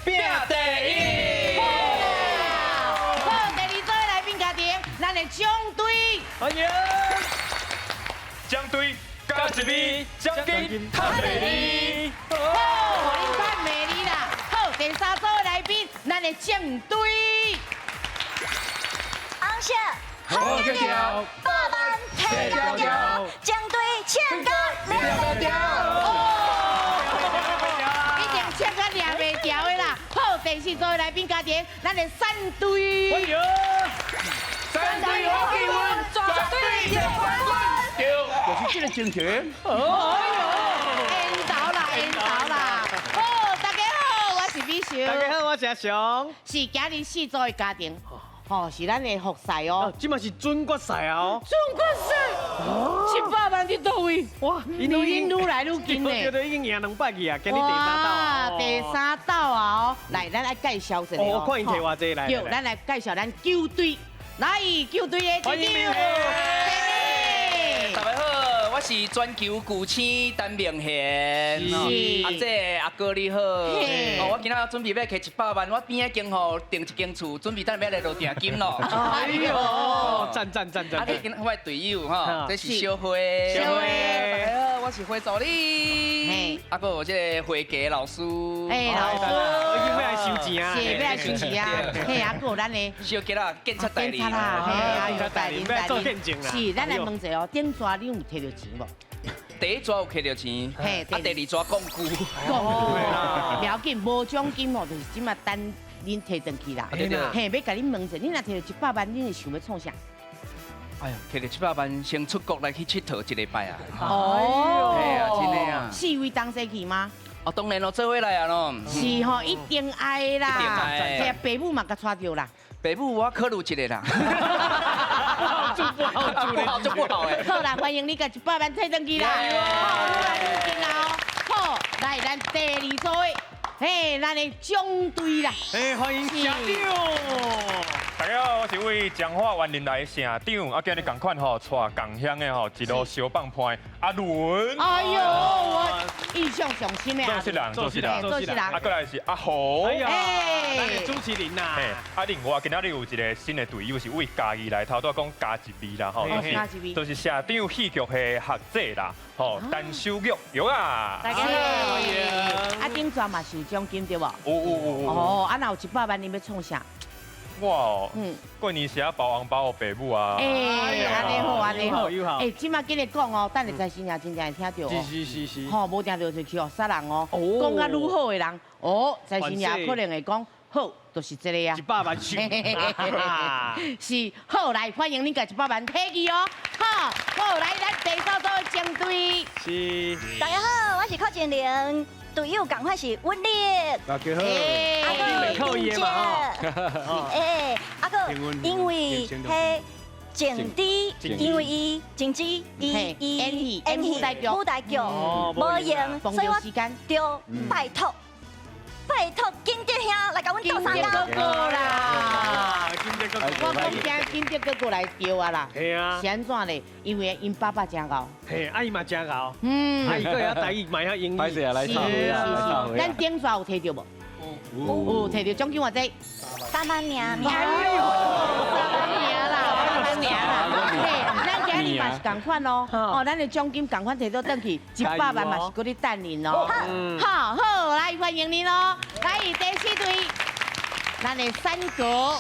拼第一。好，第二组的来宾家庭，咱的将队，欢迎。将队加一米，奖金太美丽。好，互恁看美丽啦。好，第三组的来宾，咱的将队，昂下，好条条，爸爸提条条，将队唱歌两条。一定唱个抓袂调的啦。好，第四组的来宾家庭，咱的三队，欢迎。三队好气氛，绝对赢冠军。对，就是这个精神。缘投啦，缘投啦。好，大家好，我是美秀。大家好，我是阿雄。是今日四组的家庭，吼，是咱的复赛哦。今嘛是准决赛哦。中国赛，700万伫倒位？哇，愈愈来愈近对呢。对，已经赢200去啊，今日第三道啊。第三道啊！哦，来，咱来介绍一下哦，看因摕偌济来。对，咱来介绍咱球队，来球队的队长。大家好，我是全球巨星陈明贤。是阿姐阿哥你好。嘿我今仔准备要摕100万，我边仔间吼订一间厝，准备等下要来落定金咯。哎呦，赞赞赞赞！啊，今我的队友哈，这是小花。小花大家好，我是花助嘿理。啊，还有这个会计老师。哎，老师，我已经要来收钱啊。是要来收钱啊！嘿，啊，还有咱的小吉啦，检察代理。检察啦，嘿，啊，有代理要做见证啦。是，咱来问一下哦，顶抓你有摕到钱无？第一抓有摕到钱，嘿啊，第二抓讲句。哦，不要紧，无奖金哦，就是即马等恁摕转去啦。对对。嘿，要甲恁问一下，恁若摕到100万，恁会想要创啥？哎呀，摕到700万，先出国来去佚佗一礼拜啊！哦，嘿啊，真的啊！四位同齐去吗？哦，当然咯，做伙来啊咯。是吼，一定爱的啦。一定爱的嘿，爸母嘛甲带着啦。爸母我考虑一下啦。住不好住不好就不好哎。好啦，欢迎你甲100万摕转去啦。好，愈来愈近啦哦。好，来咱第二组的，嘿，咱的将队啦。哎，欢迎社长。大家好，我是为彰化园林来的社长，啊，今日同款吼，带共乡的吼，一路小棒派阿伦，哎呦，我印象上深的啊。做事人，做事人，做事人。啊，过来是阿豪，哎呀，哎咱的朱麒麟呐。嘿，啊，另外今仔日有一个新的队友是为家己来，头拄讲加一味啦，吼，哦加一味就是社长戏剧的学者啦，吼，陈修玉，有啊，大家好。欢迎。啊，顶抓嘛是有奖金对无？有。哦，啊，若有100万，你要创啥？哇哦，嗯。过年时啊包红包给爸母啊，哎，安尼好，安尼好。又好。哎，即马今日讲哦，等下在新娘真正会听到哦。是。吼，无听到就去哦，杀人哦。讲甲愈好的人，哦，在新娘可能会讲好，就是这个啊。 100万去。是好，来欢迎你甲100万摕去哦。好，好，来咱第三组的将队。是。大家好，我是柯建玲，队友赶快是温烈。大家好。阿哥扣爷嘛哈。哎，阿哥，因为嘿。前滴，因为伊前机伊舞台剧，无用，所以我就拜托金德兄来甲阮斗三哥哥啦。金德哥哥，我讲今金德哥哥来钓啊啦。系啊。是安怎咧？因为因爸爸真高。嘿，阿姨嘛真高。嗯。阿姨个要台语，买下英语。歹势啊，来唱会啊，来唱会啊。咱顶刷有摕到无？有摕到奖金偌济3万名。哎呦，3万名啦，3万名啦。嘿，咱今日嘛是同款哦。哦，咱的奖金同款摕到转去，100万嘛是搁你等您哦。好，来欢迎您咯。来第四队，咱的三哥。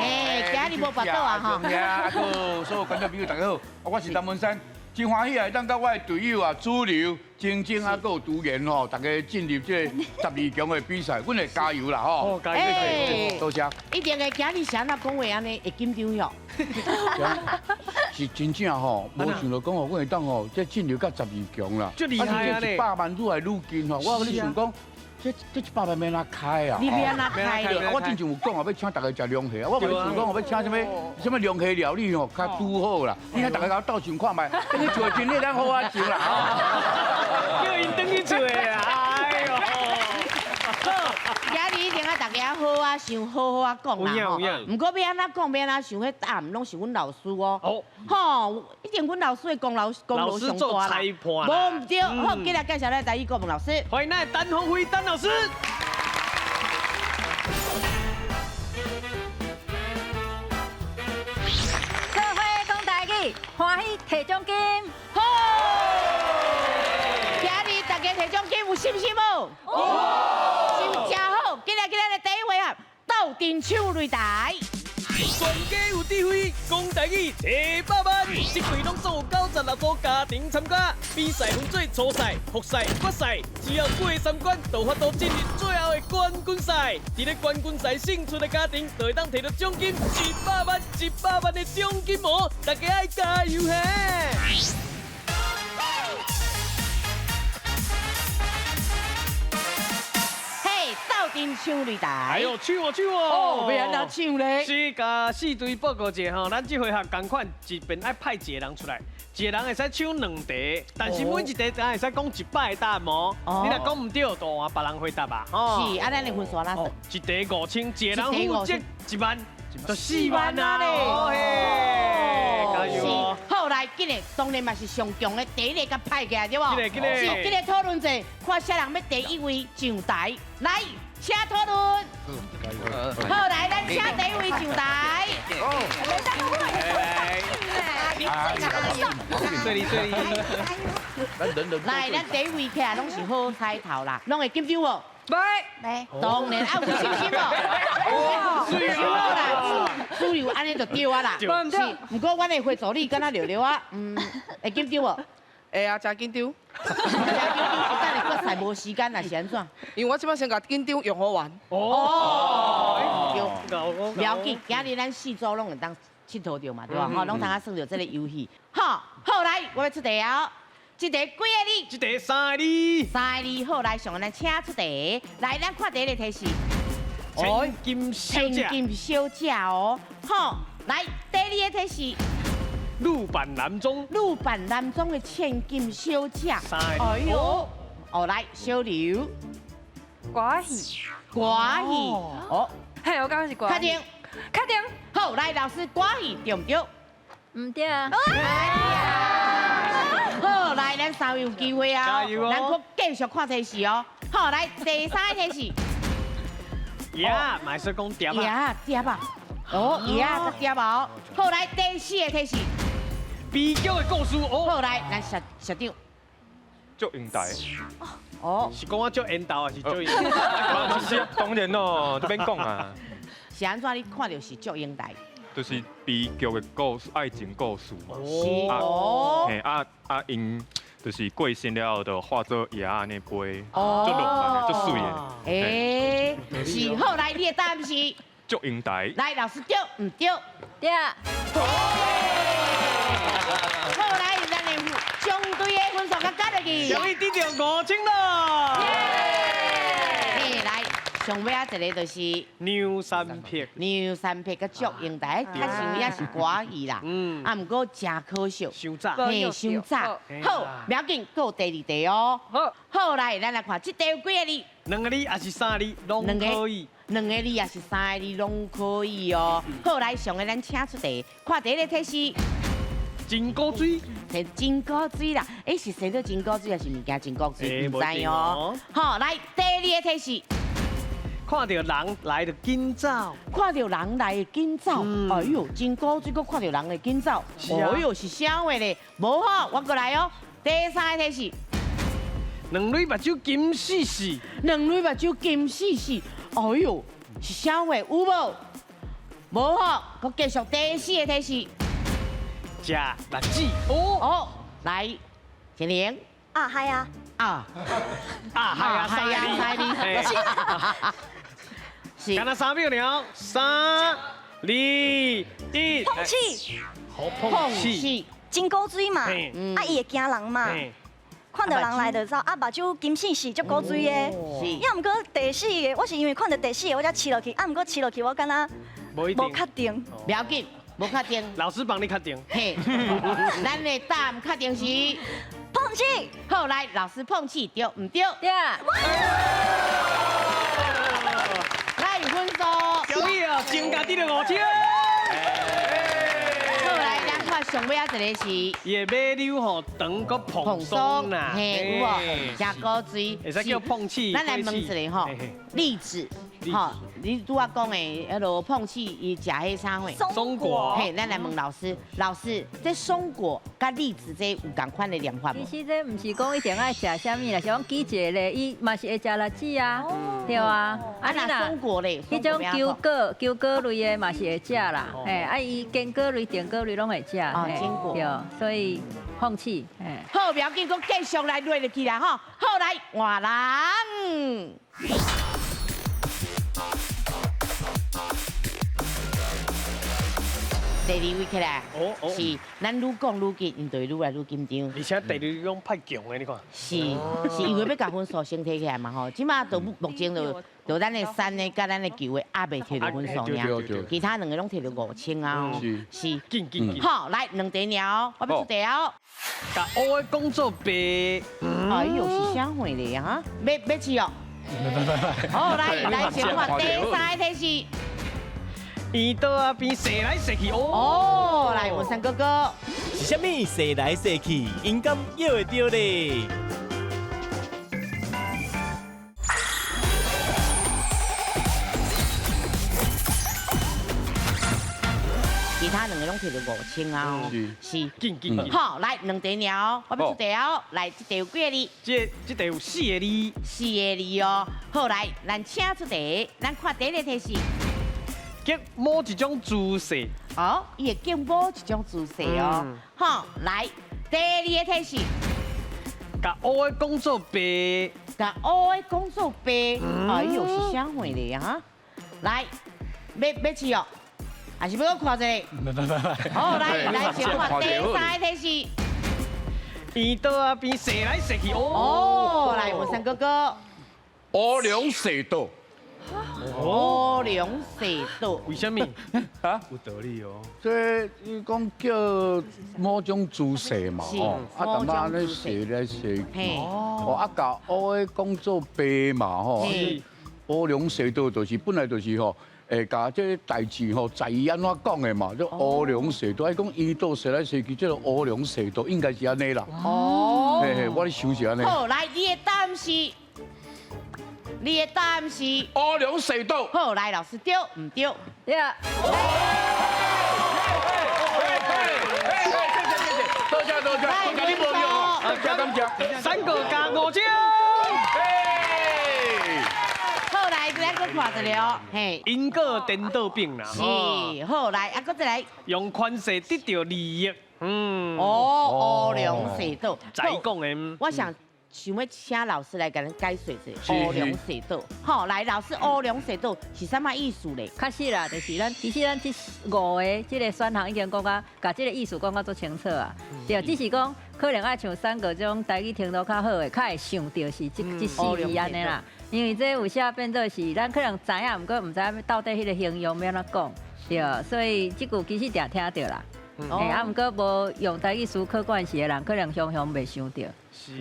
哎，今日无跋倒啊哈。阿哥，所有观众朋友大家好，我是陈文山。真欢喜啊！当甲我的队友啊，主流、晶晶啊，还有杜源吼，大家进入这12强的比赛，阮会加油啦吼！加油！多谢。一定会今日谁那讲话安尼会紧张哟。是真正吼，无想到讲吼，阮会当吼，这进入到12强啦。最厉害啊100万愈来愈近吼，我跟你想讲。这100万要哪开啊？你要哪开咧？我之前有讲啊，要请大家食龙虾，我跟你想讲，我要请什么龙虾料理吼，较拄好啦。你看大家甲我斗想看觅，你做真你咱好啊想啦。叫因等去做啊！哎呦，今日一定要大家好啊想，好啊讲啦吼。唔过要安怎讲，要安怎想，迄答案拢是阮老师哦。吼，一定阮老师的功劳上大啦。无唔对，好，今日介绍咱第一个问老师。欢迎咱单鸿辉单老师。摕奖金。好，今日大家摕奖金有信心无？心真好，今日的第一位啊，斗阵唱擂台。全家有智慧，讲台语100万，这回拢总有96组家庭参加。比赛分做初赛、复赛、决赛，只要过3关，就法度进入最后的冠军赛。伫咧冠军赛胜出的家庭，就会当摕到奖金100万，100万的奖金哦！大家爱加油嘿！斗阵唱擂台，哎呦，唱哦唱哦，哦！要安怎唱咧？是甲四队报告一下吼，咱这回合同款一边爱派一个人出来，一个人会使唱2题，但是每一题咱会使讲100个答案哦。你若讲唔对，就换别人回答吧。是，啊，咱的分数哪算？一题5000，一个人负责1万，就4万啊咧。哦嘿，加油哦！好来，今日当然嘛是上强的第一个甲派起来对无？今日是今日讨论者，看啥人要第一位上台，来，请讨论。好来，咱请第一位上台。最厉最厉。来，咱第一位起来拢是好彩头啦，拢会紧张无？没。当然啊，有信心无？水好啦，输有安尼就对啊啦。是，不过阮的会助理敢若聊聊啊，会紧张无？会啊，真紧张，等下决赛无时间啦，是安怎？因为我即摆先甲紧张用好完。哦，有了解，今日咱4组拢会当佚佗着嘛，对吧？吼，拢通啊算着这个游戏。好，好来，我要出题哦。这题几个字？这题3个字。 3个字，好来，上咱请出题。来，咱看第一个提示。千金小千姐，金小姐哦。好，来，第二个提示。陆版男中。女扮男装的千金小姐。 3个字。哎呦，哦来，小刘。歌戏，歌戏。哦，嘿，我刚刚是歌戏。确定。确定。好，来，老师，歌戏对唔对？唔对啊。好，来，咱3位有机会啊！加油哦咱搁继续看提示哦。好，来第3个提示。呀，买说讲点啊。呀，碟吧。哦，呀，个碟吧哦。好，来第4个提示。悲剧的故事哦。好，来，咱社长。祝英台。哦，是讲我足缘投还是足？是当然咯，这边讲啊，是安怎？你看到是祝英台。就是悲剧的故事，爱情故事嘛。是哦。嘿因就是过身了后，就化作爷安尼飞，哦足浪漫的，足水的。诶，是好，来，你的答案是？祝英台。来，老师对唔对？对啊。好，来，咱的相对的分数较加落去。小丽得到5000了。嘿，来，上尾啊一个就是牛三撇。牛三撇甲祝英台，较像也是歌戏啦。啊，毋过真可惜。伤早。嘿，伤早。好，不要紧，还有第2题哦。好，好来，咱来看这题有几个字2个字还是3个字，拢可以。 ？2个字也是3个字拢可以哦。好来，上个咱请出题，看第一个提示。金菇水。摕金菇水啦，是洗到金菇水还是物件金菇水？唔知哦。好，来第2个提示。 看到人来就紧走，看到人来的紧走，哎呦，真古水，搁看到人的紧走，哎呦，是啥话咧？无好，我过来哦。第3个提示2蕊目睭金死死， ，2蕊目睭金死死，哎呦，是啥话？有无？无好，搁继续第4个提示。食辣子，哦，来，建玲啊，系啊。啊，系啊，赛你，是，干那3秒了，3、2、1，碰气，好碰气，金菇水嘛，嘿伊会惊人嘛，看到人来就走，目睭金死死足古水的。是，要毋过第4个，我是因为看到第4个我才试落去，毋过试落去我敢若无一定无确定。不要紧，无确定。老师帮你确定。嘿，咱的答案确定是碰气。好，来，老师碰气对唔对？对啊。来分数。小丽啊，增加得了5000。好，来，咱看上尾啊一个是伊的马溜吼长个蓬松啦，嘿，有无？加高水，会使叫碰气。咱来问一个吼，栗子好，你拄仔讲的迄落碰气，伊食迄啥货？松果嘿，咱来问老师，老师，这松果甲栗子这有共款的量法无？其实这唔是讲一定爱食啥物啦，是讲季节咧，伊嘛是会食栗子啊，对啊。啊，那松果咧，迄种球果类的嘛是会食啦，嘿，啊伊坚果类、电果类拢会食，坚果，对，所以放弃，嘿。好，不要紧，我继续来落入去啦，吼，好来换人。第二位起来，是咱愈讲愈紧，因就会愈来愈紧张。而且第二种派强的，你看。是因为要甲分数先摕起来嘛吼，即马目前就咱的3个甲咱的9个还未摕到分数尔，其他2个拢摕到5000啊。是，紧。好，来2题了，我要出题哦。甲乌的工作白。哎呦，是啥货咧哈？要试哦。好，来先看第3个题是。伊倒啊边射来射去哦，来文山哥哥，是啥物射来射去，应该要会到咧？其他2个拢摕到5000啊。是，紧。好，来2题了，我要出题哦。来，这题有几个字？这题有4个字。4个字哦。好，来，咱请出题，咱看第一个题是。结某一种姿势，哦，伊会结某一种姿势哦。好，来，第2个题是，甲乌的工作白，甲乌的工作白，哎呦，是啥货咧哈？来，要试哦，还是要我看一下？好，来，先看第3个题是，伊倒啊边射来射去哦，来，文山哥哥，乌龙蛇道。乌龙蛇道，为什么？啊，有道理哦。这伊讲叫某种姿势嘛，吼，啊，淡薄安尼射来射去，哦，啊，甲乌的工作白嘛，吼，乌龙蛇道就是本来就是吼，甲这代志吼，在伊安怎讲的嘛，叫乌龙蛇道，爱讲伊道射来射去，叫做乌龙蛇道，应该是安尼啦。哦，嘿，我咧想是安尼。好，来，你的答案是。你的答案是乌龙蛇道。好，来，老师对唔对？对啊。多谢，你无用，感谢。3个加5000。好，来，咱搁看一下哦，嘿，因果颠倒病啦。是，好，来，啊，搁再来，用权势得到利益。乌龙蛇道。再讲的，我想要请老师来给咱解说一下乌龙蛇道。好，来，老师，乌龙蛇道是什么意思咧？确实啦，就是其实咱这5个这个选项已经讲甲，把这个意思讲甲足清楚啊。对，只是讲可能爱像3个这种台语听到较好的，较会想到是这4字安尼啦。因为这有些变做是咱可能知影，不过唔知到底迄个形容要安怎讲，对，所以这句其实定听到啦。啊，不过无用台语思考惯势的人，可能常常袂想到，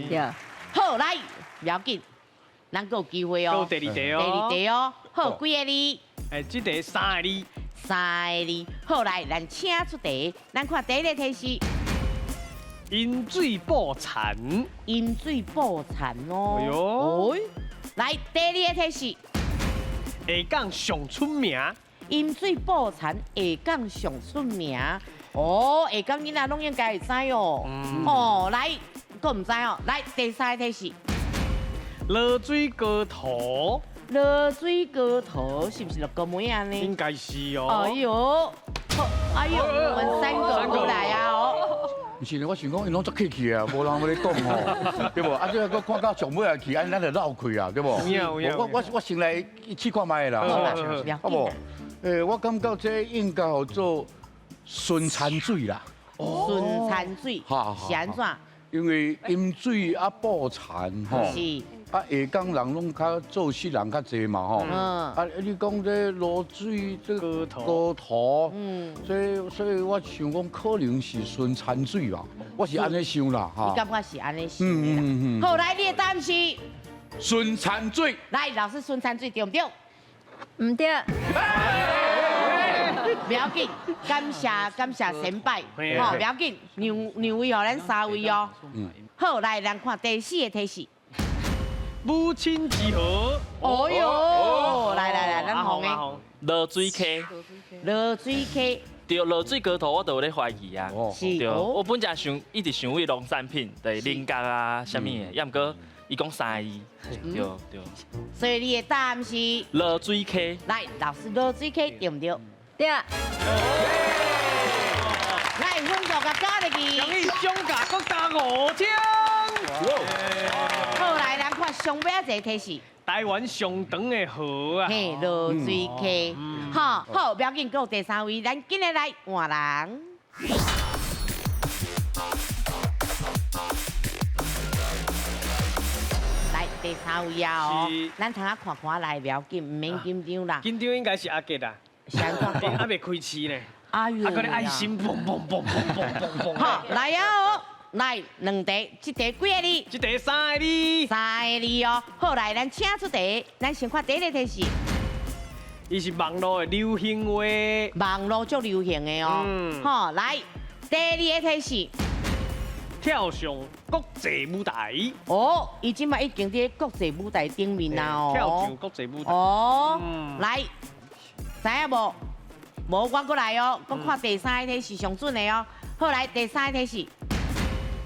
对。好，来，不要紧，咱有机会哦。第2题哦。第2题哦。好，几个字？这题3个字。3个字。好，来，咱请出题，咱看第1个题是。饮水补残。饮水补残哦。哎呦。来，第2个题是。下港上出名。饮水补残，下港上出名。哦，下港囡仔拢应该会知哦。哦，来。佫唔知哦，来第3个题是落水高头。落水高头是不是落高梅啊呢？应该是哦。哎呦，哎呦，我们3个过来啊哦。唔是，我想讲，因拢足客气啊，无人要咧讲吼，对无？啊，这个看到上尾啊去，安咱就绕开啊，对无？我先来试看卖啦，好无？我感觉这应该叫做顺产水啦。顺产水是安怎？因为饮水啊补残吼，是啊下港人拢较做事人较济嘛吼，啊你讲这落水这个高头，所以我想讲可能是顺产水吧，我是安尼想啦哈。你感觉是安尼想的啦？好，来你的答案是顺产水。来，老师顺产水对唔对？唔对。不要紧，感谢先辈，吼，不要紧，让位予咱3位哦。好，来，咱看第4个题是母亲之河。哦哟，来，咱红的落水溪，落水溪对，落水高头我都有咧怀疑啊。是对，我本正一直想为农产品，就是菱角啊，什么的，要毋过伊讲3个，对。所以你的答案是落水溪，来，老师落水溪对唔对？对。来，分数甲加入去。恭喜上架国加5枪。好，来，咱看上尾一个提示。台湾上长的河啊。嘿，落水溪。好，好，不要紧，还有第3位，咱今日来换人。来，第3位啊哦，咱通下看看来，不要紧，唔免紧张啦。紧张应该是阿杰啦。想看看。还未开市呢。哎呦。啊，个爱心砰砰砰砰砰砰砰。好，来啊哦，来2题，这题几个字？这题3个字。3个字哦。好，来，咱请出题，咱先看第一个提示。伊是网络的流行话。网络足流行的哦。好，来第2个提示。跳上国际舞台。哦，伊即摆已经伫国际舞台顶面啦哦。跳上国际舞台。哦，来，知影无？无，我过来哦，我看第3个题是上准的哦。好，来第3个题是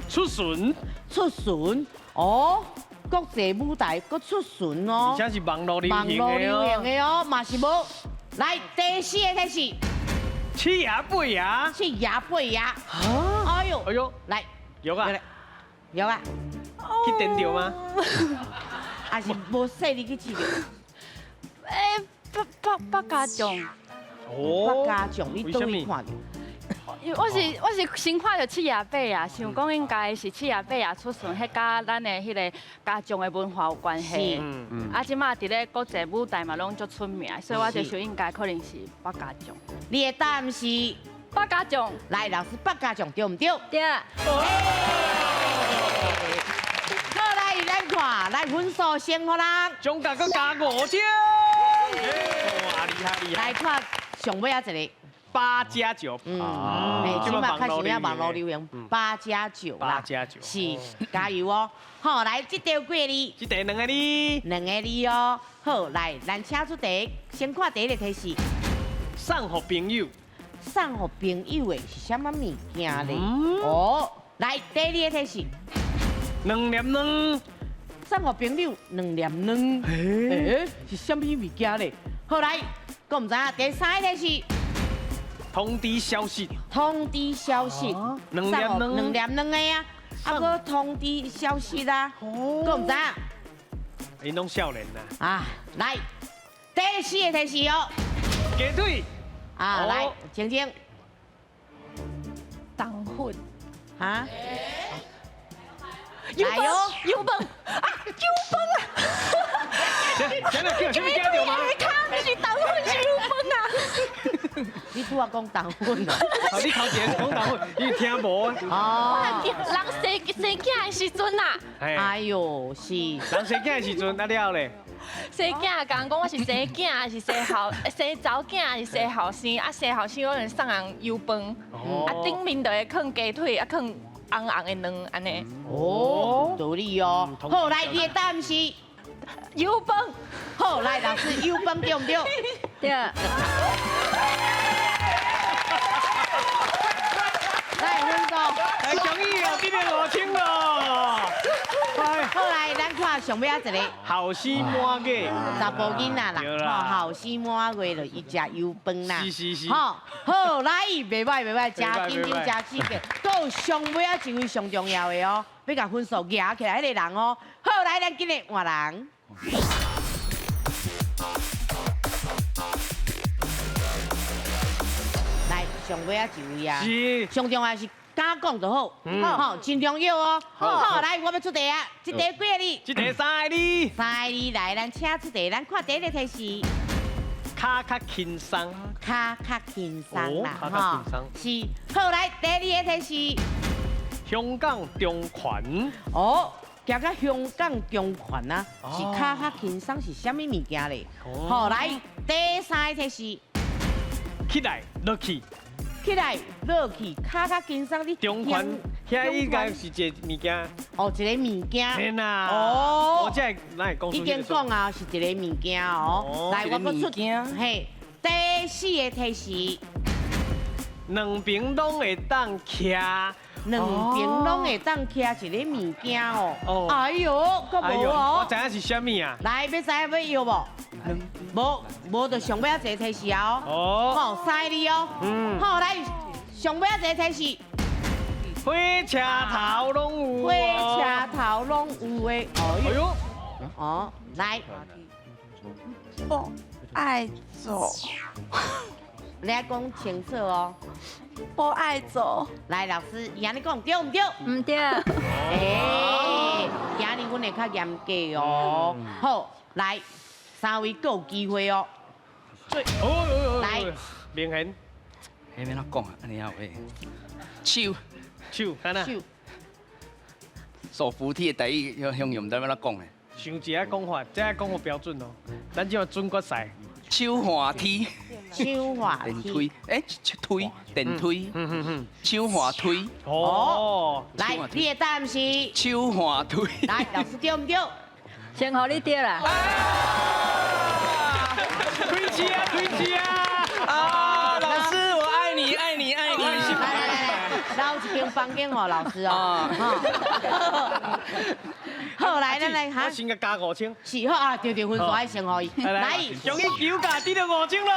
出巡。出巡哦，国际舞台搁出巡哦。而且是网络流行的哦。网络流行的哦，嘛是无。来第4个题是七牙八牙。七牙八牙。哎呦，哎呦，来。有啊，有啊，去电到吗？还是无说你去试着？北加奖。北加奖，你倒位看着？我是先看到七爷八爷，想讲应该是七爷八爷出巡，迄甲咱的迄个家奖的文化有关系。啊，即马伫咧国际舞台嘛，拢足出名，所以我就想应该可能是北加奖。你的答案是北加奖。来，老师北加奖对唔对？对。好，来，咱看，来分数先好啦。总价搁加5枪。哇，厉害厉害！来看上尾啊一个8+9。即马开始要网络流行8+9啦。8+9。是，加油哦！好，来，这条几个字？这题2个字。2个字哦。好，来，咱请出题，先看第一个提示。送给朋友。送给朋友的是什么物件咧？哦，来，第2个提示。2念2。送给朋友2念2。是什么物件咧？好来，我唔知影。第3个提示。通知消息。通知消息。2念2。2念2个啊，啊个通知消息啦。我唔知影。因拢少年啦。啊，来，第4个提示哦。鸡腿。啊，来，晶晶。糖粉。啊？油饭，油饭啊，油饭啊！真的叫什么叫着吗？汤是糖粉是油饭啊！你拄啊讲糖粉啊？你头前讲糖粉，你听无啊？哦。人生囝的时阵啊。哎呦，是。人生囝的时阵，啊了咧。生囝讲我是生囝，还是生查某囝，还是生后生？啊，生后生我就送人油饭，啊顶面就会放鸡腿，啊放红红的卵安尼。哦，道理哦。好，来，你的答案是油饭。好，来，老师，油饭对唔对？对。来，分数。来，恭喜哦，今年5千咯。好来，咱看上尾一个后生满月，查甫囡仔啦，后生满月就伊食油饭啦。是。好，好来，袂歹，真紧张，真刺激。到上尾一位上重要的哦，要甲分数举起来，迄个人哦。好来，咱今日换人。来，上尾一位啊。是。上重要是。敢讲就好，好，真重要哦。好，来，我要出题啊，这题几个字？这题3个字。3个字，来，咱请出题，咱看第一个提示。卡卡轻松。卡卡轻松啦，卡卡轻松。是，好来，第2个提示。香港中权。哦，行到香港中权啊，是卡卡轻松是什么物件咧？好来，第3个提示。起来，落去。起来，落去，卡卡轻松，你中权遐应该是一个物件。哦，一个物件。天哪！哦，我才来讲出。已经讲啊，是一个物件哦。来，我搁出嘿，第四个提示，两边拢会当徛。两边拢会当徛一个物件哦。哎呦，搁无我哦。知影是啥物啊？来，要知影要摇无？无就上尾一个提示啊哦。好，三个哦。好，来上尾一个提示。火车头拢有。火车头拢有的。哎呦。哦，来。不爱走，你要讲清楚哦。不爱走。来，老师，伊安尼讲对唔对？唔对。哎，今日阮会较严格哦。好，来，三位各有机会哦。来，明显。迄免哪讲啊？安尼啊喂，手，看呐。手扶梯的第一要形容，唔知要哪讲诶。想一下讲法，这讲法标准哦。咱即个准决赛。手滑梯。手滑电梯，推电梯，手滑推。哦，来，你的答案是手滑推。来，老师对唔对？先互你对啦。推机啊，推机啊！啊，老师，我爱你，爱你，爱你。来，有一间房间哦，老师哦。好，来，咱来哈。我先个加5000。是好啊，对，分数爱先互伊。来，终于9价得到5000了。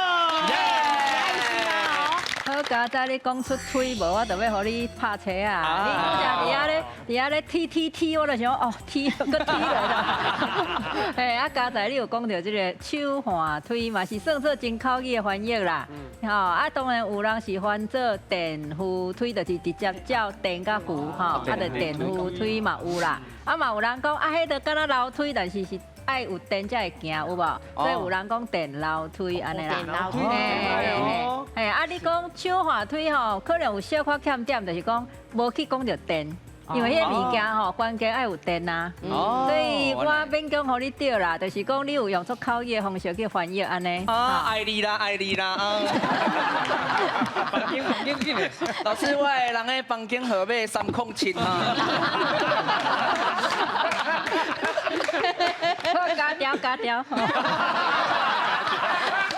好，佳仔你讲出推无，我就要互你拍车啊！你拄则伫遐咧踢，我就想哦踢，搁踢落啦。嘿，啊佳仔你有讲到这个手滑推嘛，是算做真口语的翻译啦。吼，啊当然有人是翻做电扶推，就是直接叫电甲扶吼，啊就电扶推嘛有啦。啊嘛有人讲啊，迄个敢若楼梯，但是是爱有电才会行，有无？所以有人讲电楼梯安尼啦。电楼梯。嘿，啊你讲手滑推吼，可能有小可欠点，就是讲无去讲到电，因为迄个物件吼关键爱有电呐。所以我勉强互你对啦，就是讲你有用作口语的方式去翻译安尼。啊，爱你啦，爱你啦啊！房间进来。老师，我的人的房间号码307啊。好，加条。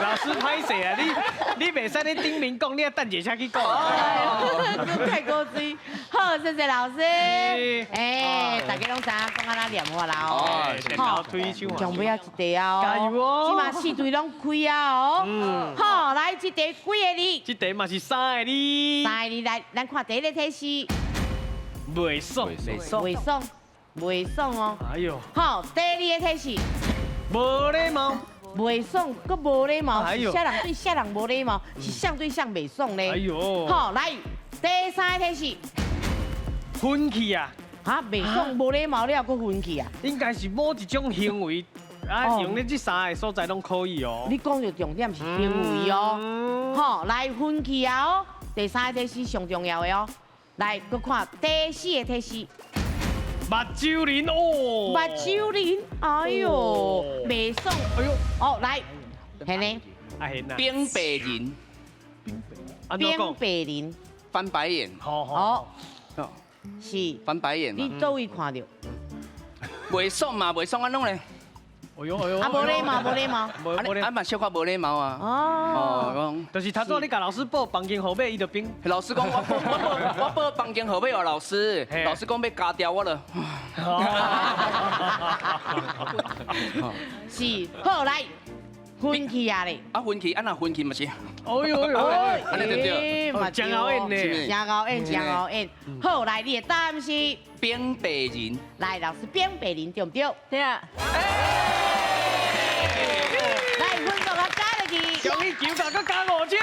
老师歹势啊，你袂使咧顶面讲，你要等一下去讲。太高追。好，谢谢老师。哎，大家拢知影讲安那念话啦哦。好，推手。上尾要一题啊！加油哦！起码4题拢开啊哦。好，来这题几个字？这题嘛是3个字。3个字来，咱看第一个提示。袂爽。袂爽哦。哎呦。好，第二个提示。无礼貌。袂爽，佮无礼貌，是啥人对啥人无礼貌，是相对象袂爽咧。哎呦！好，来第三个提示，分气啊！哈，袂爽无礼貌，你还佮分气啊？应该是某一种行为，用咧这3个所在拢可以哦。你讲的重点是行为哦。好，来分气啊哦，第三个提示上重要的哦。来，佮看第四个提示。目睭林哦，目睭林，哎呦，袂爽，哎呦，哦，来，系呢，啊现啊，冰白人，冰白人，翻白眼，好，是翻白眼，你倒位看到？袂爽嘛，袂爽安弄咧。哎呦哎呦，啊无礼貌，无礼貌，啊嘛小可无礼貌啊。哦，就是他说你甲老师报房间号码，伊就冰。老师讲我报房间号码哦，老师讲要加掉我了。是，好来，分气啊咧。啊分气，啊那分气嘛是。哦呦呦，安尼对对。真好演呢，真好演。好来，你的答案是冰白人。来，老师冰白人对唔对？对啊。来，分数较加落去。终于9价佮加5000。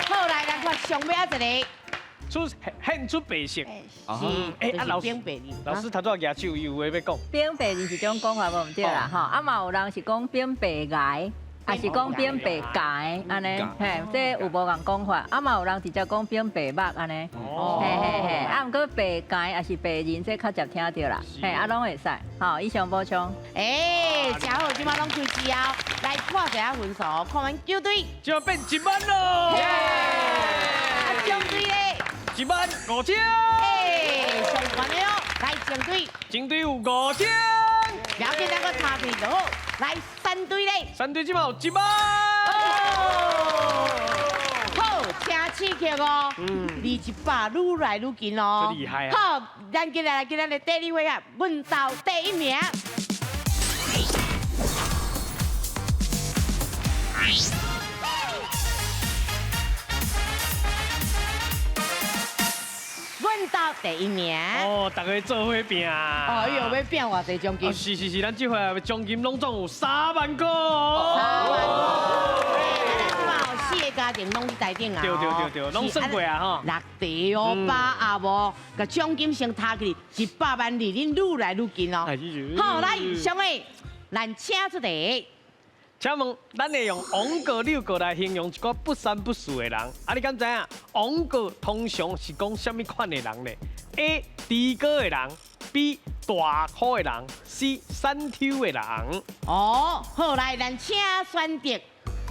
好来，咱看上尾一个。献出白色。是，啊老师冰白人。老师头拄举手，有话要讲。冰白人是种讲法无唔对啦，吼，啊嘛有人是讲冰白牙。还是讲变白解安尼，嘿，这有无共讲法？啊嘛有人直接讲变白目安尼，嘿，啊毋过白解还是白人，这较接听到啦，嘿，啊拢会使，好，以上补充。哎，真好，即马拢开始啊！来看一下分数，看完球队就要变1万咯。啊，中队咧， 15000。哎，上关了，来正队，警队有5000。了解那个差距就好。来三队嘞， 3队即马有1万。好，请刺激哦，离100愈来愈近哦，真厉害啊好，咱今日来的第2回合，问到第1名。问到第1名。哦，大家做伙拼。哦，伊又要变偌济奖金？是，咱这回的奖金拢总有3万块。 3万块。4个家庭拢去台顶啊！对，拢算过啊吼。 6题哦，8啊无，个奖金先踏起，100万离恁愈来愈近哦。好，来，上位，咱请出题。请问，咱会用王过、六过来形容一个不三不四的人？啊，你敢知影？王过通常是讲什么款的人呢 ？A. 低高的人 ，B. 大块的人 ，C. 山挑的人。哦，好，来，咱请选择，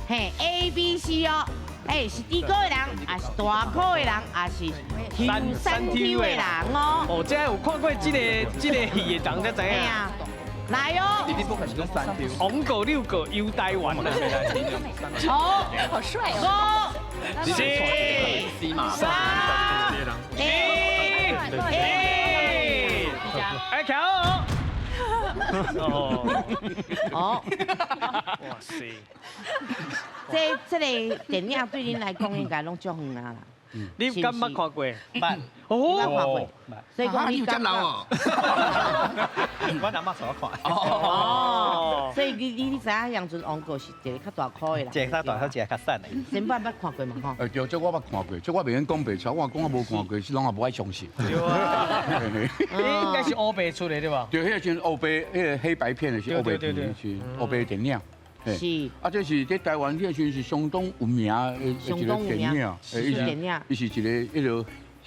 嘿 ，A、B、C 哦。哎，是低高的人，还是大块的人，还是山挑的人哦？哦，这有看过这个戏的人才知影。啊，来哦。王过、六过游台湾啊。好，好帅哦！ 5、4、3、2、1，哎，瞧哦。哇塞！这个电影对恁来讲应该拢足远啊啦。你敢捌看过？捌。你捌看哦过，所以讲你敢哦？我阿妈所看。哦，所以你知影杨春王过是一个较大块的啦。一个较大，一个较瘦的。先捌看过嘛吼？对，这我捌看过，这我袂用讲白抄，我讲我无看过，是拢也无爱相信。对啊，应该是欧白出的对吧？对，迄个是欧白，迄个黑白片的是欧白片，是欧白电影。是。啊，这是在台湾迄个时是相当有名的一个电影，伊是一个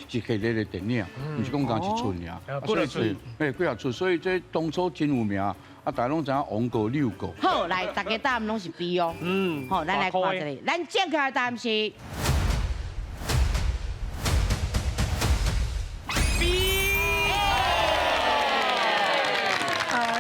一系列的电影，唔是讲讲一出尔。几多出？几啊出，所以这当初真有名。啊，大家拢知影王过、六过。好，来，大家答案拢是 B 哦。好，咱来看一下，咱正确的答案是 B。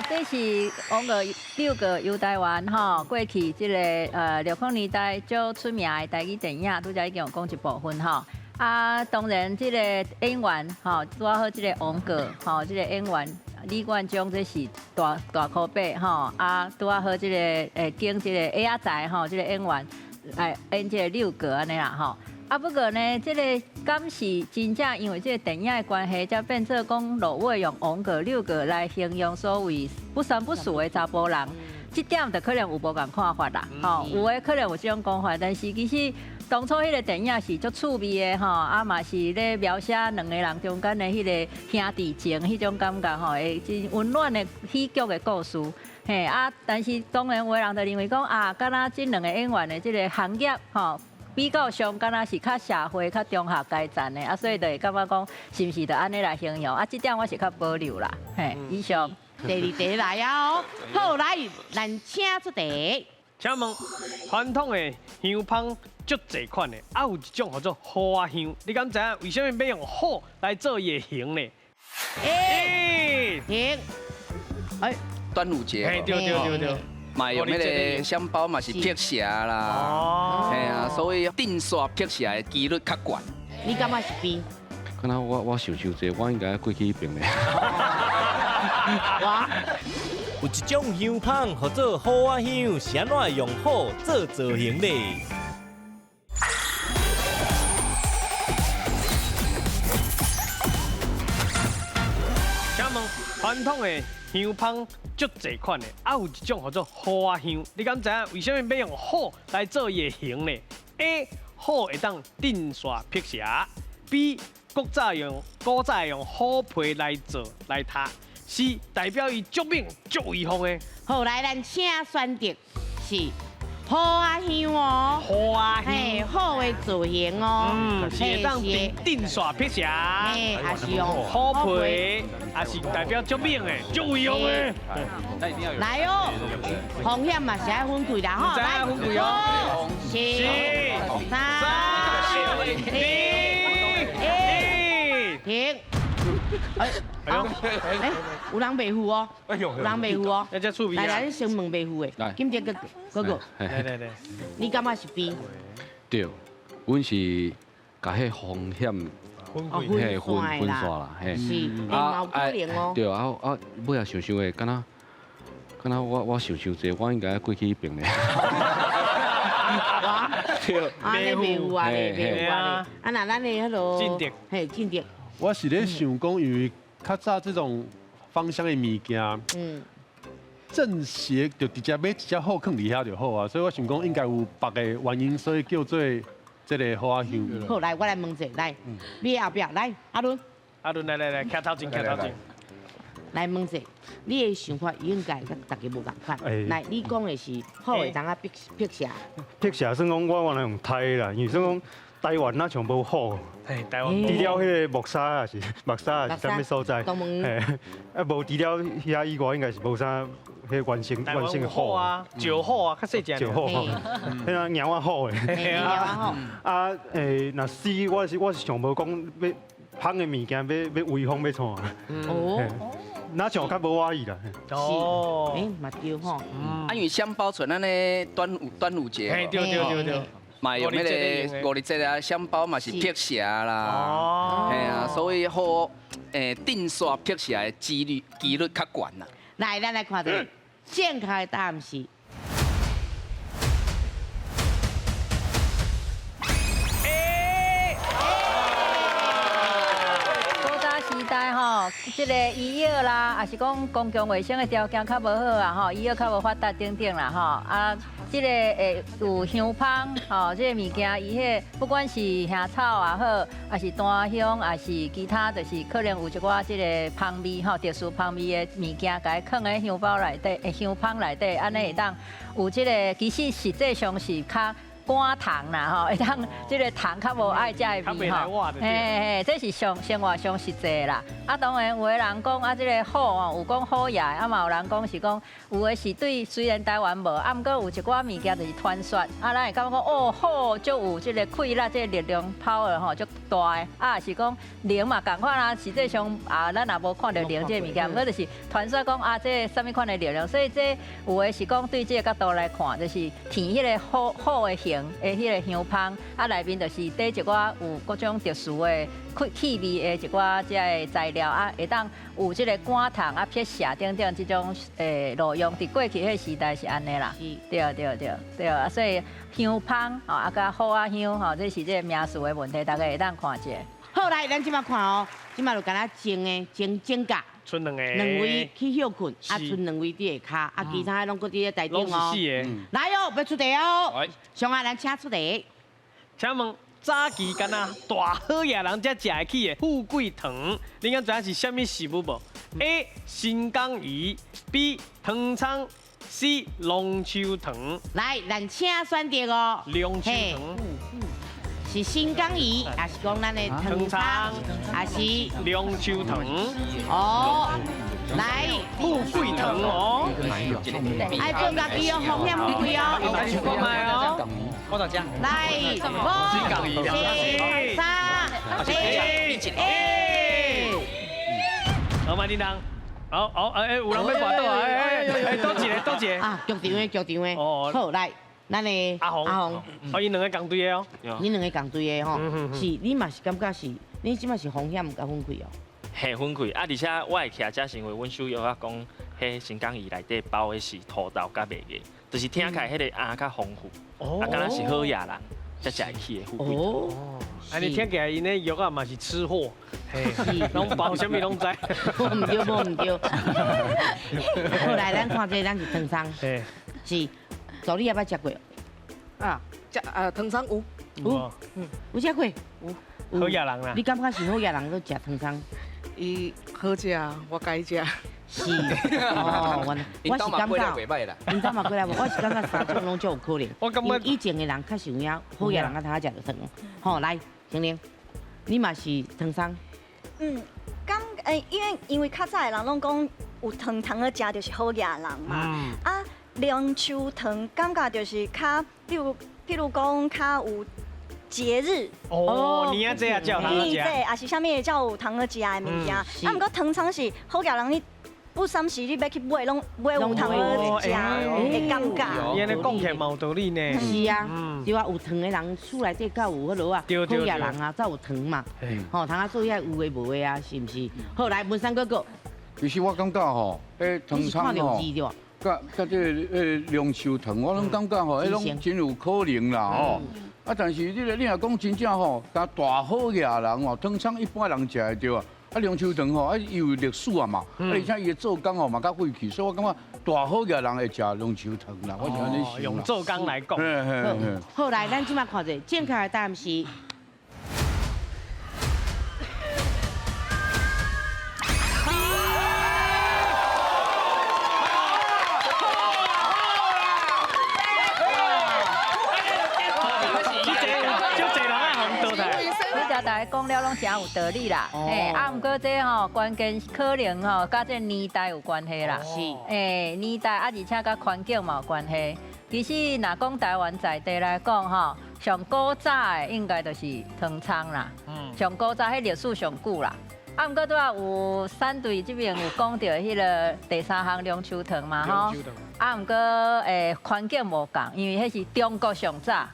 这是王过、六过游台湾吼，过去这个60年代最出名的台语电影，拄则已经有讲一部分吼。啊，当然这个演员吼，拄好这个王过吼，这个演员李冠中这是大靠背吼，啊拄好这个经这个A仔吼，这个演员来演这个六过安尼啦吼。啊，不过呢，这个敢是真正因为这个电影的关系，才变做讲落尾用王过、六过来形容所谓不三不四的查甫人，这点就可能有无共看法啦。吼，有的可能有这种讲法，但是其实当初迄个电影是足趣味的吼，啊嘛是咧描写两个人中间的迄个兄弟情，迄种感觉吼，会真温暖的喜剧的故事。嘿啊，但是当然有的人就认为讲啊，敢若这两个演员的这个行业吼。比较上，敢若是较社会、较中下阶层的，啊，所以就会感觉讲，是不是就安尼来形容？啊，这点我是较保留啦。嘿，以上。第2题来啊哦，好来，咱请出题。请问，传统的香芳足侪款的，啊有一种叫做花香，你敢知影为什么要用火来做伊的形呢？停。哎，端午节。对。嘛用迄个香包嘛是辟邪啦，嘿啊，所以定煞辟邪的几率较悬。你感觉是 B？ 可能我想这，我应该过去那边的。有一种香芳叫做火仔香，是安怎用火做造型的？请问，传统的香芳足侪款的，啊有一种叫做花香，你敢知影为什么要用火来做伊的形呢 ？A. 火会当定煞辟邪 ；B. 古早用虎皮来做来踏 ；C. 代表伊足猛足威风的。好，来咱请选择是花香哦。花香，嘿，好的造型哦。是会当定煞辟邪。嘿，也是用虎皮，也是代表足猛的、足威风的。来哦，风险嘛是爱分开啦吼，来分开哦。 4、3、2、1。有人袂付哦，哎呦，有人袂付哦。要叫触鼻啊！来，你先问袂付的来，今天哥哥，来，你感觉是 B？对，阮是甲迄风险哦，嘿分分散啦，嘿。是，有可能哦。对啊，尾仔想的，敢若我想济，我应该过去迄边咧。对，啊，你袂付啊，袂付啊，啊，那咱的迄落进迪，嘿，进迪，我是咧想讲，因为较早这种芳香的物件，正邪就直接买一只好放伫遐就好啊，所以我想讲应该有别个原因，所以叫做这个花香。好，来，我来问者，来，你后壁来，阿伦，来，徛头前，来问者，你的想法应该跟大家无共款。来，你讲的是好的，当啊辟邪。辟邪算讲我用台啦，因为算讲台湾那上无好。台湾除了迄个木沙也是啥物所在？东门。啊，无除了遐以外，应该是无啥迄原生的好啊，酒好啊，较细只。酒好，迄个猫啊好诶。嘿啊。啊，若死我是想无讲要香的物件要威风要创。哦。那像较无我意啦。哦。嘛对吼。啊，因为香包出咱的端午节。对。嘛用迄个五日节啊，香包嘛是辟邪啦，嘿啊，所以好定煞辟邪的几率较悬啦。来，咱来看者，正确的答案是。时代吼，即个医药啦，也是讲公共卫生的条件较无好啊吼，医药较无发达等等啦吼啊，即个有香芳吼，即个物件伊迄不管是香草也好，还是檀香，还是其他，就是可能有一寡即个香味吼，特殊香味的物件，甲伊放喺香包内底，香芳内底，安尼会当有即个，其实实际上是较。肝糖啦吼，会当即个糖较无爱食的味吼，嘿，这是生活上实际啦。啊，当然有的人讲啊，即个好哦，有讲好野，啊嘛有人讲是讲，有的是对虽然台湾无，啊毋过有一寡物件就是传说，啊咱会感觉讲哦好，就有即个气力、即个力量 power 吼，足大的。啊是讲灵嘛，共款啦，实际上啊咱也无看到灵这个物件，毋过就是传说讲啊，这什么款的力量，所以这有的是讲对这个角度来看，就是填迄个好的形。迄个香芳，啊内面就是底一寡有各种特殊的气味的一寡即个材料啊，会当有即个肝糖啊、辟邪等等这种路用。伫过去迄时代是安尼啦，对啊，所以香芳吼啊，甲好啊香吼，这是这个名词的问题，大家会当看一下。好来，咱即摆看哦，即摆就敢若蒸甲。剩两位去休困，啊，剩两位伫下骹，啊，其他拢搁伫咧台顶哦。来哦，要出题哦。上下咱请出题。请问早期敢若大好野人才食会起的富贵糖，你敢知影是啥物食物无 ？A. 新港鱼 ，B. 糖厂 ，C. 龙鬚糖。来，咱请选择哦。龙鬚糖。是新港鱼，还是讲咱的糖厂，还是龙鬚糖？哦，来富贵糖哦，爱做家己哦，风险富贵哦，讲卖哦，我就讲，来5、4、3、2、1。好，麦叮当，好，有人要拔倒啊，倒一个啊，局长的，哦，好来。咱的阿红，因两个共队的哦，你两个共队的吼，是你嘛是感觉是，你即马是风险甲分开哦，嘿分开，啊而且我会徛遮是因为阮手药啊讲，迄新港鱼内底包的是土豆甲麦芽，就是听起来迄个鸭较丰富，啊敢若是好野人才食会起的富贵。哦，安尼听起来因的药啊嘛是吃货，嘿，拢包啥物拢知，无唔对。后来咱看这，咱是糖厂，是。助理也捌食过啊，糖厂有，有食过，有好野人啦。你感觉是好野人都食糖厂？伊好食，我该食。是，哦，我是感觉，因兜嘛过来无，我是感觉三种拢足有可能。我感觉以前的人较想要好野人啊，通食着糖。好，来，婷玲，你嘛是糖厂？因为较早的人拢讲有糖的食就是好野人嘛，啊。龙鬚糖感觉就是较，譬如讲较有节日。哦，年仔这啊叫糖年仔，仔也是啥物叫有糖食的物件。啊，毋过糖厂是好家人你。不三时你要去买，拢买有糖的食，会尴尬。伊安尼讲起来嘛有道理呢。是啊，对啊，有糖的人厝内底较有迄落啊，好野人啊，才有糖嘛。吼，糖啊做遐有诶无诶啊，是毋是？好来，文山哥哥。其实我感觉吼，糖厂吼，甲这个龙寿糖，我拢感觉吼，迄拢真有可能啦吼。啊，但是你若讲真正吼，甲大好野人吼，糖厂一般人食会着啊。啊，龙寿糖吼，啊有历史啊嘛，啊而且伊的做工吼嘛较晦气，所以我感觉大好嘅人会食龙寿糖啦，我是安尼想。用做工来讲。好来，咱即摆看者，正确的答案是。大家讲了拢真有道理啦，啊，毋过这吼关键可能吼，甲这年代有关系啦，是，年代啊，而且甲环境嘛有关系。其实若讲台湾在地来讲吼，上古早的应该就是糖厂啦，上古早迄历史上久啦。啊，毋过拄啊有3队这边有讲到迄个第3项龙寿糖嘛吼，啊，毋过环境无共，因为迄是中国上早，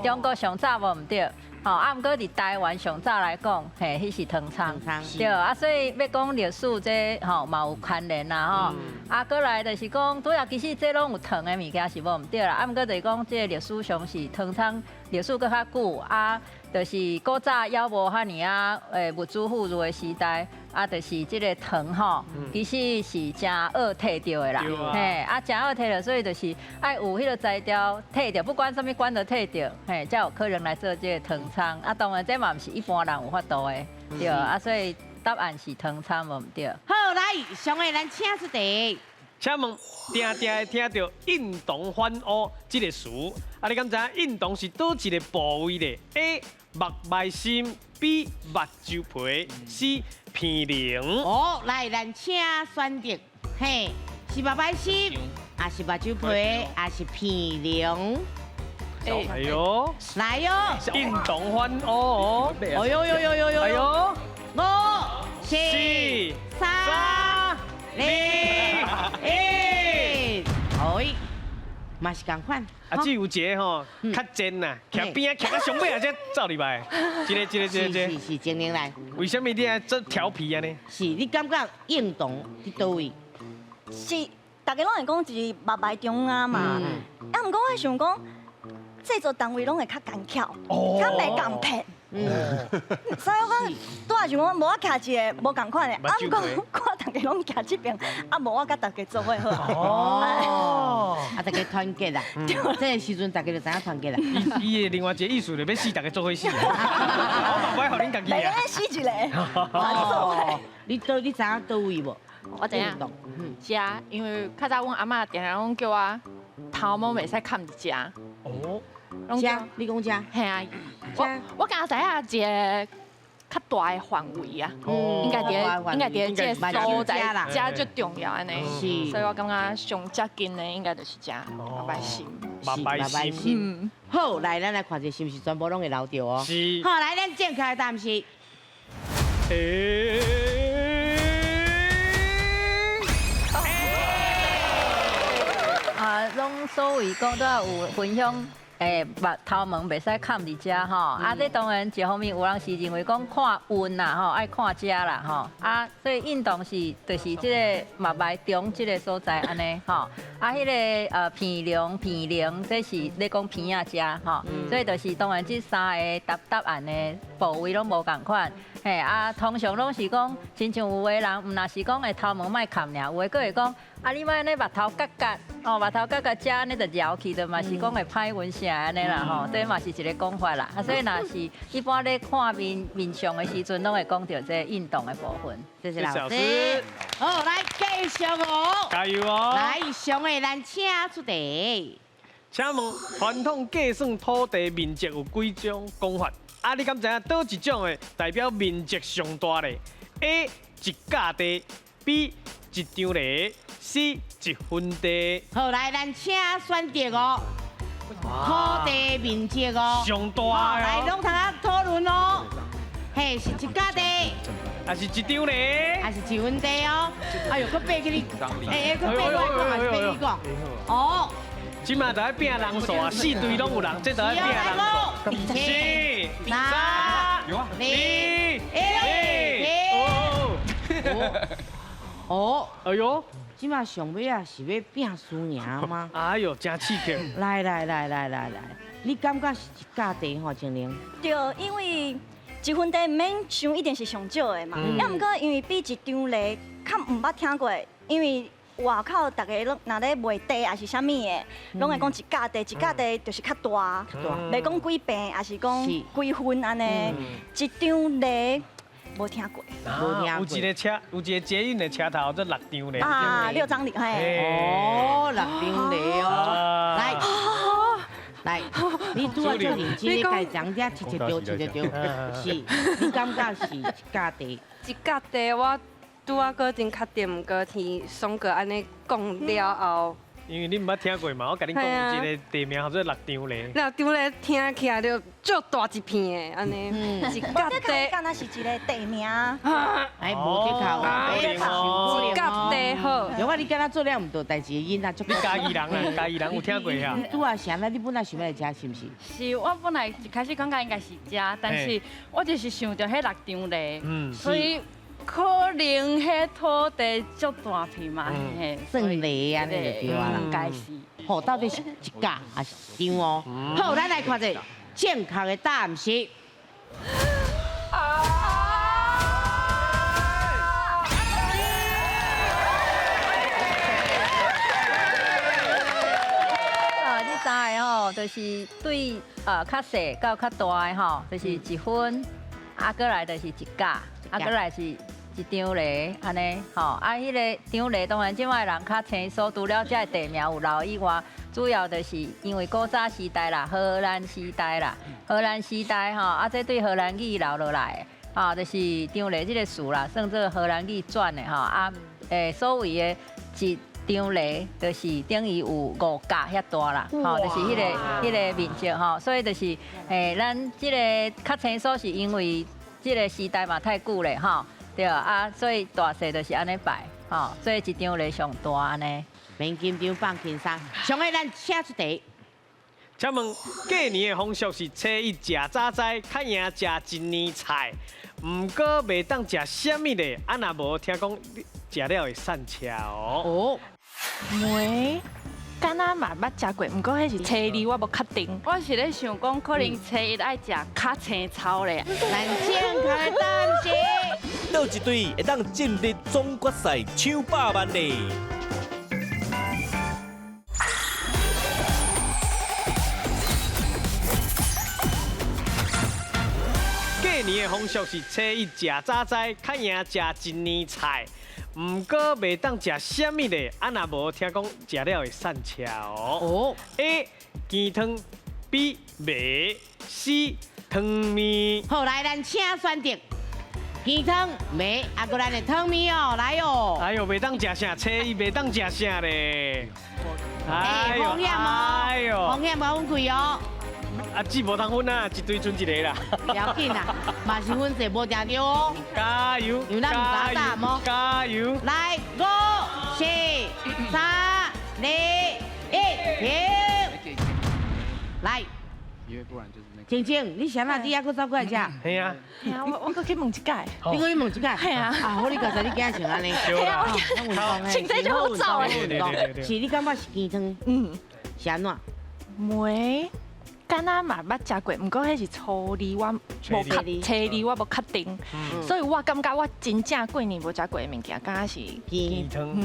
中国上早无毋对。吼，啊，毋过伫台湾上早来讲，迄是糖厂，对，啊，所以要讲历史这吼嘛有牵连啦吼，啊，过来就是讲，拄啊，其实这拢有糖的物件是无毋对啦，啊，毋过就是讲这历史上是糖厂历史搁较久，啊，就是古早还无遐尼啊，物资富裕的时代，啊，就是这个糖吼，其实是真好摕到的啦，啊，真好摕到，所以就是爱有迄个材料摕到，不管什么管都摕到，才有可能来做这个糖厂。啊，当然这嘛毋是一般人有法度的，对啊，所以答案是糖厂无毋对。好，来，上个咱请出题。请问，定定会听到运动翻乌这个词，啊，你敢知影运动是倒一个部位咧 ？A. 目脉心 B. 目睭皮 C. 鼻梁。哦，来，咱请选择，嘿，是目脉心，还是目睭皮，还是鼻梁？哎呦，来哟！运动翻乌哦！哎呦呦呦呦呦！哎呦，5、4、3、2、1，哎，嘛是共款。啊，只有一个吼较尖呐，徛边啊，徛到上尾啊，才走入来。这个，是精灵来。为什么你爱做调皮啊呢？是你感觉运动伫倒位？是，大家拢会讲是目脉中央嘛。啊，毋过我想讲。制作单位拢会较干巧，较袂共骗。所以我讲，拄仔想讲，无我徛一个无共款的，啊，毋过我大家拢徛这边，啊，无我甲大家做伙好。哦，啊，大家团结啦，这个时阵大家就知影团结啦。伊的另外一个意思就要死大家做伙死。我嘛不爱互恁家己啊。每个死一个。哦，你知影倒位无？我知影。是啊，因为较早阮阿嬷定定拢叫我头毛袂使砍一只。哦。食，你讲食？嘿啊，我刚知影一个较大的范围啊，应该伫这个所在啦，这最重要安尼。所以我感觉上接近的应该就是这目脉心。目脉心。好，来，咱来看一下是不是全部拢会留着哦。是。好，来，咱正确的答案是。啊，拢所谓讲都有分享。目头毛袂使砍伫遮吼，啊，这当然一方面有人是认为讲看运啦吼，爱看遮啦吼，啊，所以运动是就是这个目脉中这个所在安尼吼，啊，迄个鼻梁这是咧讲鼻仔遮吼，所以就是当然这3个答案的部位拢无共款，嘿啊，通常拢是讲，亲像有个人，毋若是讲会头毛莫砍尔，有个佫会讲。啊！你莫安尼目头夹夹，哦，目头夹夹遮安尼就绕去，就嘛是讲会歹运啥安尼啦吼，这嘛是一个讲法啦。啊，所以若是一般咧看面相的时阵，拢会讲到这运动的部分。谢谢老师。好，来继续哦。加油哦！来，上个咱请出题。请问传统计算土地面积有几种讲法？啊，你敢知影倒一种的代表面积上大咧 ？A 一甲地 ，B 一张地 ，C 一分地。好，来，咱请选择哦。土地面积哦，上大来，拢通啊讨论哦。嘿，是一家地，还是一张咧？还是一分地哦？哎呦，佮爬去你，哎，佮爬我讲还是爬你讲？哦，即马就要拼人数啊，四队拢有人，这就要拼人数。4、3、2、1。哦，哎呦，即马上尾啊是要拼输赢吗？哎呦，真刺激！来，你感觉是一家地吼，青玲？对，因为一分地唔免想一定是上少的嘛，要毋过因为比一张咧较唔捌听过，因为外口大家拢若咧卖地还是啥物的，拢会讲一架地，一架地就是较大，袂讲几平，还是讲几分安尼，一张咧。无听过，有一个车，有一个捷运的车头，这6张咧。啊，6张咧，嘿。哦，6张咧哦。来，你拄啊做认真，你家长者切一条，是，你感觉是一家地？一家地我拄啊个真确定，毋过听松哥安尼讲了后。因为你唔捌听过嘛，我甲你讲有一个地名叫做6张咧。6张咧听起来就足大一片的安尼，一家地敢若是一个地名。哎，无得靠，一家地好。如果你敢若做了唔对代志的囡仔，你嘉义人啊，嘉义人有听过呀？拄啊想啦，你本来想要来吃是毋是？是我本来一开始感觉应该是食，但是我就是想到迄6张咧，所以。可能迄土地足大片嘛，嘿，算泥安尼就对啊啦，应该是。好，到底是一架还是一张哦？好，咱来看者正确的答案是。这三个吼，就是对较细到较大的吼，就是1分，过来就是一架，过来是。一张犁安尼，吼迄个张犁当然即摆人较清楚，除了这地名有留以外，主要就是因为古早时代啦，荷兰时代啦，荷兰时代吼，这对荷兰语留落来的，吼就是张犁这个词啦，算做荷兰语转的吼，所谓的一张犁就是等于有5架遐大啦，吼就是迄个面积吼，所以就是咱这个较清楚是因为这个时代嘛太久咧吼。对啊，所以大细就是安尼摆，吼，所以一张咧上大安尼。免紧张，放轻松。上个咱请出题。请问过年的风俗是初一食早斋，较赢食一年菜，毋过袂当食啥物咧？啊，若无听讲食了会散车哦。梅，敢若嘛捌食过，毋过迄是初二，我无确定。我是咧想讲，可能初一爱食较青草咧。咱正确的答案是。倒一队会当进入总决赛抢100万咧。过年的风俗是初一食早斋，较赢食一年菜，毋过袂当食啥物咧？啊，若无听讲食了会散车哦。A. 鸡汤 B. 麦 C. 汤面。好，来咱请选择。鸡汤、麦，过来的汤面哦，来哦。哎呦，袂当食啥，初一袂当食啥咧。风险哦，风险无分贵哦。啊，只无通分啊，一堆剩一个啦。不要紧啦，嘛是分数无定着哦。加油！因为咱唔敢答哦。加油！来，5、4、3、2、1，停！来。因为不然就是那个。静静，你想哪底啊？搁走过来吃？系啊。系啊，我搁去问一届。你搁去问一届？系啊。啊，好，你刚才你今日穿安尼。系啊，我穿这就好走诶。是你感觉是鸡汤？是安怎？梅。敢若嘛捌食过，毋过迄是初二，我无初二我无确定，所以我感觉我真正过年无食过的物件，敢若是鸡汤。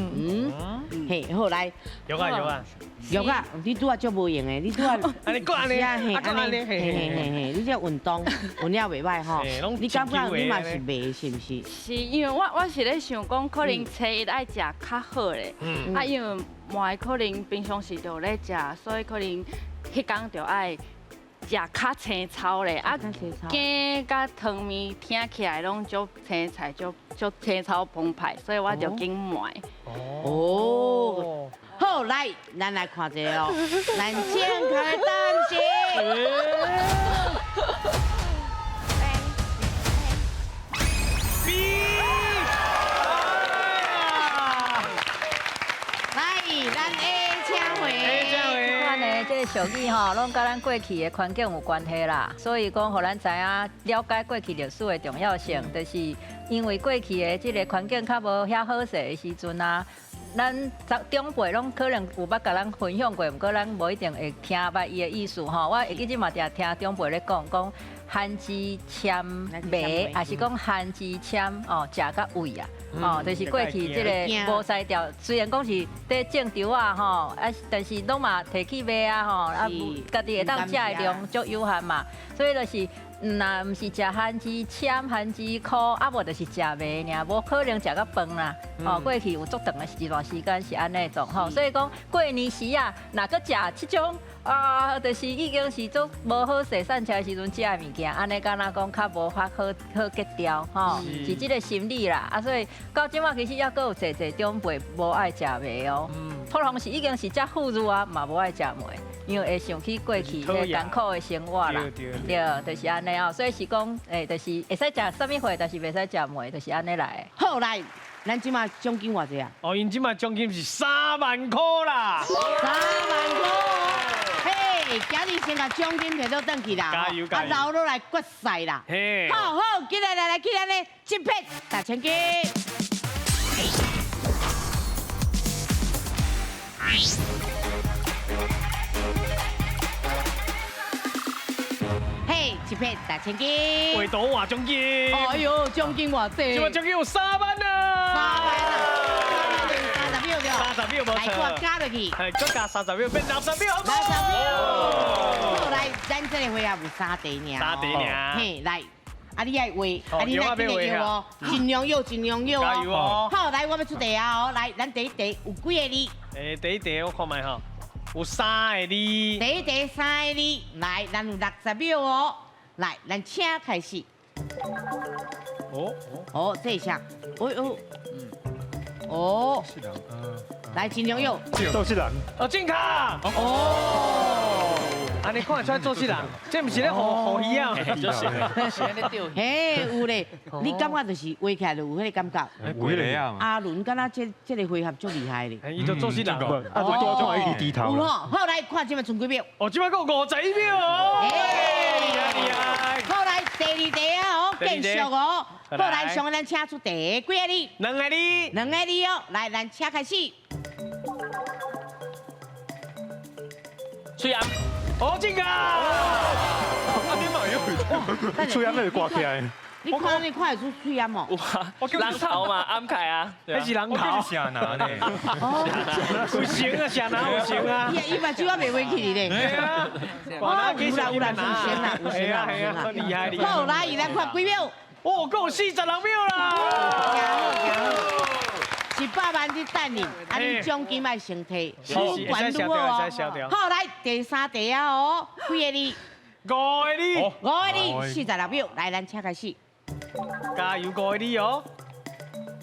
嘿，好来，有啊，你拄啊足无用的，你拄啊，安尼讲安尼，嘿，你这运动运了袂歹吼，你感觉你嘛是袂是毋是？是因为我是咧想讲，可能初一爱食较好咧，啊，因为嘛可能平常时就咧食，所以可能迄天就爱。食较青草咧，啊，羹甲汤面听起来拢足青菜，足青草澎湃，所以我就紧买。哦，好，来，咱来看一下哦，咱健康的dan是。这个俗语吼，拢甲咱过去的环境有关系啦。所以讲，互咱知影了解过去历史的重要性，就是因为过去的这个环境较无遐好势的时阵啊，咱长辈拢可能有捌甲咱分享过，毋过咱无一定会听捌伊的意思吼。我会记即嘛定听长辈咧讲旱之签糜，也是讲旱之签哦，食甲胃啊。哦，就是过去这个无筛调，虽然讲是伫种稻啊吼，啊，但是拢嘛提起卖啊吼，啊，家己会当食的量足有限嘛，所以就是。若毋是食旱之签、旱之苦，啊无就是食糜尔，无可能食到饭啦。哦，过去有足长的一段时间是安尼种吼，所以讲过年时啊，若搁食即种啊，就是已经是足无好势散出的时阵食的物件，安尼敢若讲较无法好结调吼，是即个心理啦。啊，所以到即马其实还阁有侪长辈无爱食糜哦，普通是已经是遮富裕啊，嘛无爱食糜。因为会想起过去迄艰苦的生活啦，对，就是安尼哦。所以是讲，就是会使食啥物货，但是袂使食糜，就是安尼来。好来，咱即马奖金偌济啊？哦，因即马奖金是3万块啦。3万块，嘿，今日先把奖金摕到转去啦，加油加油！啊，留落来决赛啦。嘿，好，今日来去咱的一片大千金。嘿，一片大千金，为多换奖金？哎呦，奖金偌济？今晚奖金有3万啊！3万啊！30秒对，30秒无错。来，我加落去，再加30秒变60秒，好不好？60秒。好，来，咱这个回合有3题尔。3题尔。嘿，来，啊你爱画，啊你来尽量摇哦，尽量摇，尽量摇哦。加油哦！好，来，我要出题啊哦，来，咱第一题有几个字？第一题我看卖吼。有3个字，第一题3个字，来，咱有60秒哦，来，咱请开始。哦，这一下，哦，来，尽量用。周世人。哦，健康。哦。安尼看得出来周世人，这不是咧互鱼啊？就是安尼钓。嘿，有咧，你感觉就是画起来就有迄个感觉。有咧啊。阿伦敢若这个回合足厉害咧。伊就周世人。啊，多种爱低头啦。好，来看今麦剩几秒。哦，今麦够51秒哦。厉害。好，来第2题啊哦，继续哦。好，来上咱请出第几个字？2个字。2个字哦，来，咱请开始。水暗。哦，健康。啊，你嘛有，水暗那是挂起来。你看会出水暗哦？人头嘛，暗开啊。那是人头。下拿呢？有型啊，下拿有型啊。伊把酒啊袂回去咧。对啊。哦，有啦，有啦，有型啦，厉害厉害。好，来，咱看几秒。哦，够46秒啦。100万的等你，啊，你奖金要先提，管如何哦？好，来第3题啊哦，几个字？5个字。5个字，46秒，来，咱请开始。加油5个字哦！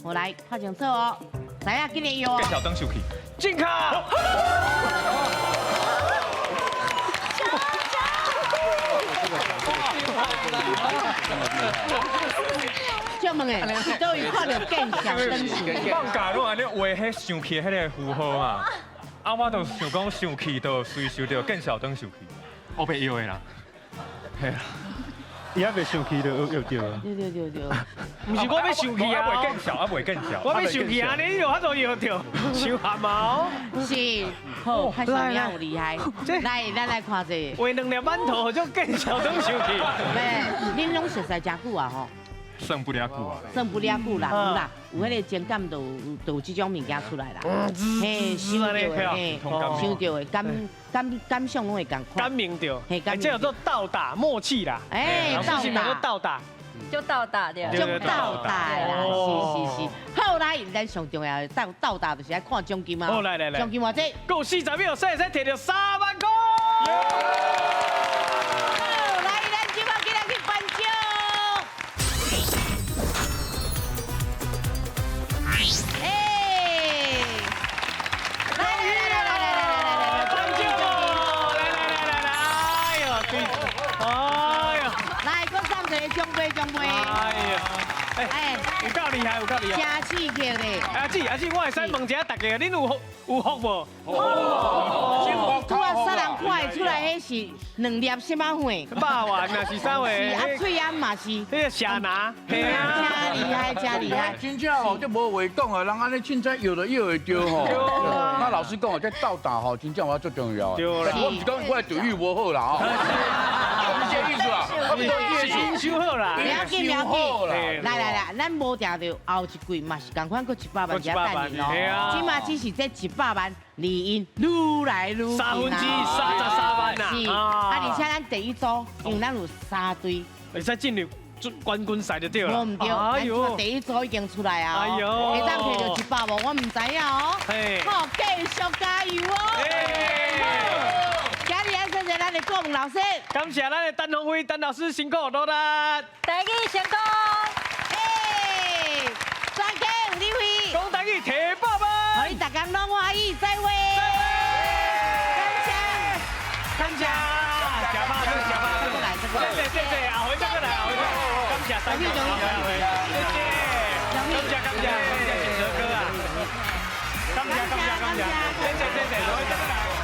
我来看清楚哦，知影今日哟。介绍灯秀气。健康。叫问诶，都有看到更小灯数。放假拢安尼画迄上气迄个符号嘛，啊，我就想讲上气就随受到更小灯秀气，我被摇的啦，嘿啦。伊还袂上去就对啊。对。唔是我要上去啊，袂更小，袂更小。我要上去啊，你有法度摇着，伤汗嘛？是，好，看什么样有厉害。来，咱来看这。画2粒馒头就更小灯上去。喂，恁拢熟悉真久啊吼。剩不了久啊。剩不了久啦，有啦，有迄个情感都有这种物件出来啦。嘿，想到的，嘿，想到的，感想拢会共款。感明着，嘿，这叫做到达默契啦。哎，到达。就到达对。就到达啦，是。好来，咱上重要到达就是爱看奖金啊。好来，奖金偌济？够40秒，使摕到3万块。好来，咱即马今日去颁奖。哎，来，奖杯奖杯。哎呀，哎，有够厉害，有够厉害。真刺激咧！阿姊，我会使问一下大家，恁有福无？拄啊，啥人看会出来？迄是2粒什么货？肉丸啊是啥货？是啊，脆鸭嘛是。迄个虾拿，嘿啊，真厉害，真厉害。真正吼，这无话讲啊，人安尼凊彩摇就摇会着吼。那老实讲哦，这倒打吼，真正我最重要。对啦。我唔是讲我的队语无好啦吼。是这意思啦。是修好啦。不要紧，不要紧。来，咱无定着后一季嘛是共款，搁100万只等你咯。起码只是这100万利润愈来愈近啦。33万呐。是，而且咱第一组，因为咱有3队，会使进入冠军赛就对了。我唔对，咱这第一组已经出来啊。哎呦，会当摕到100无？我唔知影哦。好，继续加油哦！今日谢谢咱的郭文老师，感谢咱的陈鸿辉陈老师辛苦努力，台语成功。专家有你会，讲台语提100万，互你大家拢欢喜，再会。感谢，加把劲，谢谢，后回再过来，感谢3位，感谢建泽哥啊，感谢，谢谢，后回再过来。